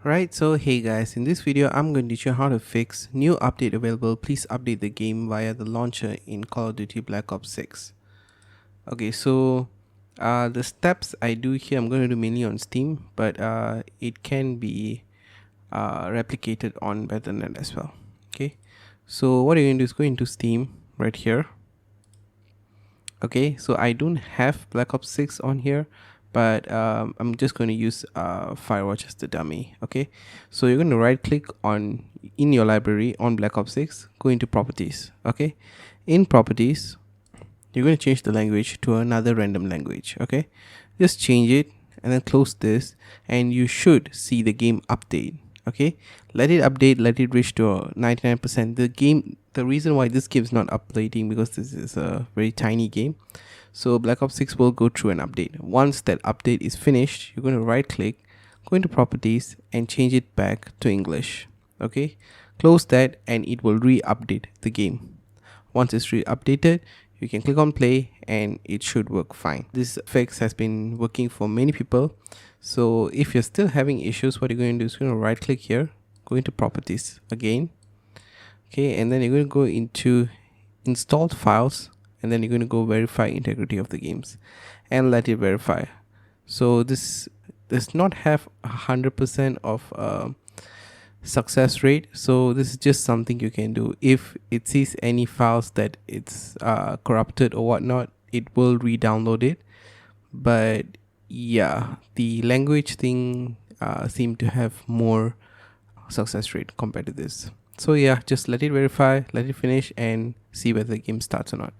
Right, so hey guys, in this video I'm going to teach you how to fix new update available. Please update the game via the launcher in Call of Duty Black Ops 6. Okay, so the steps I do here I'm going to do mainly on Steam, but it can be replicated on Battle.net as well. Okay, so what you're going to do is go into Steam right here. Okay, so I don't have Black Ops 6 on here, but I'm just going to use Firewatch as the dummy. Okay, so you're going to right click on in your library on Black Ops 6, go into properties. Okay, in properties you're going to change the language to another random language. Okay, just change it and then close this and you should see the game update. Okay, let it update, let it reach to 99%. The reason why this game is not updating because this is a very tiny game, so Black Ops 6 will go through an update. Once that update is finished, you're going to right click, go into properties and change it back to English. Okay, close that and it will re-update the game. Once it's re-updated, you can click on play and it should work fine. This fix has been working for many people, so if you're still having issues, what you're going to do is you're going to right click here, go into properties again. Okay, and then you're going to go into installed files and then you're going to go verify integrity of the games and let it verify. So this does not have 100% of success rate, so this is just something you can do. If it sees any files that it's corrupted or whatnot, it will re-download it. But yeah, the language thing seemed to have more success rate compared to this. So yeah, just let it verify, let it finish and see whether the game starts or not.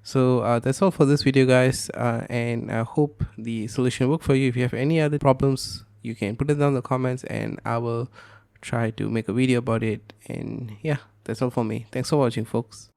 So that's all for this video guys, and I hope the solution worked for you. If you have any other problems, you can put it down in the comments and I will try to make a video about it. And yeah, that's all for me. Thanks for watching folks.